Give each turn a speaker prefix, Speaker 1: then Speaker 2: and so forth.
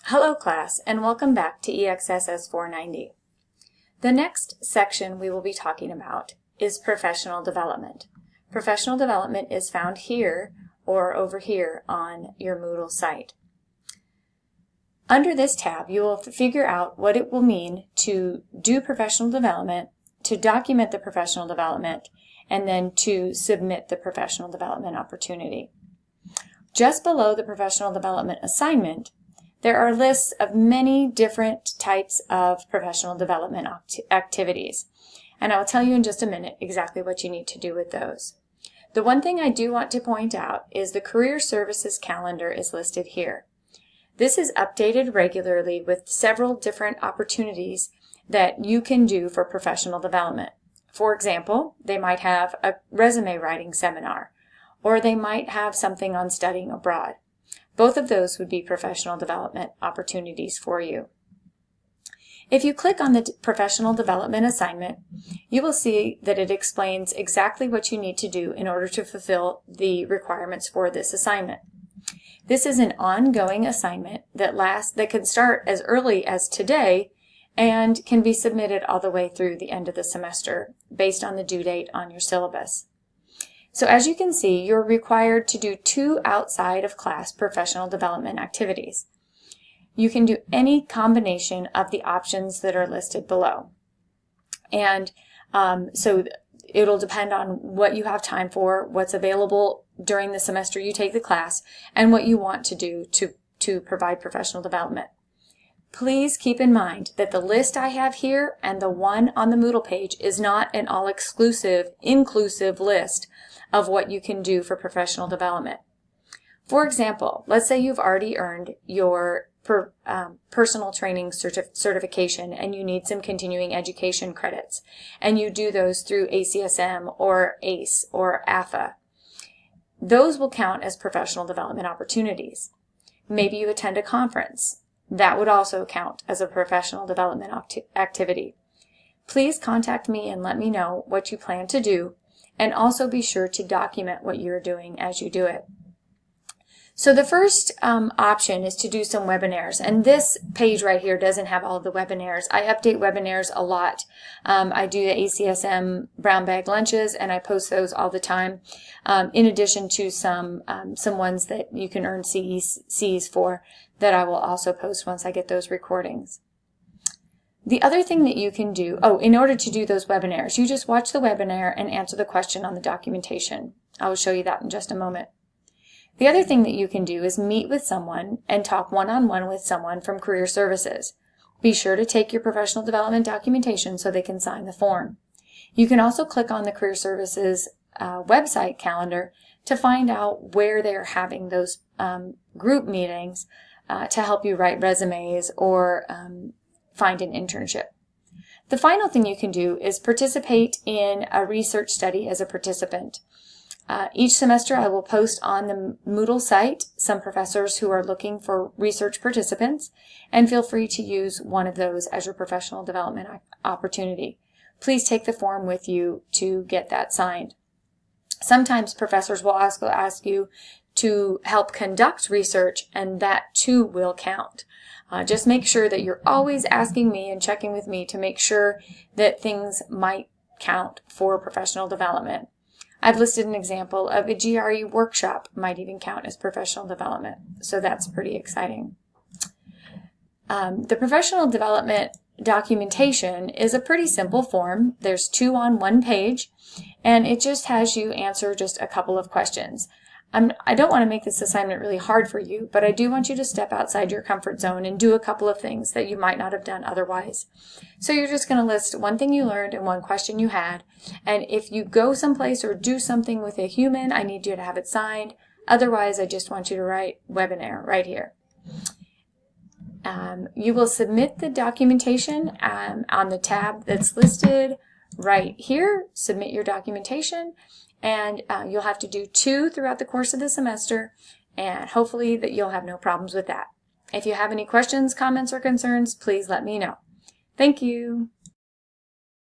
Speaker 1: Hello class, and welcome back to EXSS 490. The next section we will be talking about is professional development. Professional development is found here or over here on your Moodle site. Under this tab, you will figure out what it will mean to do professional development, to document the professional development, and then to submit the professional development opportunity. Just below the professional development assignment, there are lists of many different types of professional development activities, and I will tell you in just a minute exactly what you need to do with those. The one thing I do want to point out is the Career Services calendar is listed here. This is updated regularly with several different opportunities that you can do for professional development. For example, they might have a resume writing seminar, or they might have something on studying abroad. Both of those would be professional development opportunities for you. If you click on the professional development assignment, you will see that it explains exactly what you need to do in order to fulfill the requirements for this assignment. This is an ongoing assignment that can start as early as today and can be submitted all the way through the end of the semester based on the due date on your syllabus. So as you can see, you're required to do 2 outside of class professional development activities. You can do any combination of the options that are listed below. And so it'll depend on what you have time for, what's available during the semester you take the class, and what you want to do to provide professional development. Please keep in mind that the list I have here and the one on the Moodle page is not an all-exclusive, inclusive list of what you can do for professional development. For example, let's say you've already earned your personal training certification and you need some continuing education credits, and you do those through ACSM or ACE or AFA. Those will count as professional development opportunities. Maybe you attend a conference. That would also count as a professional development activity. Please contact me and let me know what you plan to do, and also be sure to document what you're doing as you do it. So the first option is to do some webinars, and this page right here doesn't have all of the webinars. I update webinars a lot. I do the ACSM brown bag lunches, and I post those all the time, in addition to some ones that you can earn Cs for that I will also post once I get those recordings. The other thing that you can do, in order to do those webinars, you just watch the webinar and answer the question on the documentation. I will show you that in just a moment. The other thing that you can do is meet with someone and talk one-on-one with someone from Career Services. Be sure to take your professional development documentation so they can sign the form. You can also click on the Career Services website calendar to find out where they're having those group meetings to help you write resumes or find an internship. The final thing you can do is participate in a research study as a participant. Each semester I will post on the Moodle site some professors who are looking for research participants, and feel free to use one of those as your professional development opportunity. Please take the form with you to get that signed. Sometimes professors will ask you to help conduct research, and that too will count. Just make sure that you're always asking me and checking with me to make sure that things might count for professional development. I've listed an example of a GRE workshop might even count as professional development, so that's pretty exciting. The professional development documentation is a pretty simple form. There's 2 on 1 page, and it just has you answer just a couple of questions. I don't want to make this assignment really hard for you, but I do want you to step outside your comfort zone and do a couple of things that you might not have done otherwise. So you're just going to list one thing you learned and one question you had, and if you go someplace or do something with a human, I need you to have it signed. Otherwise, I just want you to write webinar right here. You will submit the documentation on the tab that's listed right here. Submit your documentation. And you'll have to do 2 throughout the course of the semester, and hopefully that you'll have no problems with that. If you have any questions, comments, or concerns, please let me know. Thank you.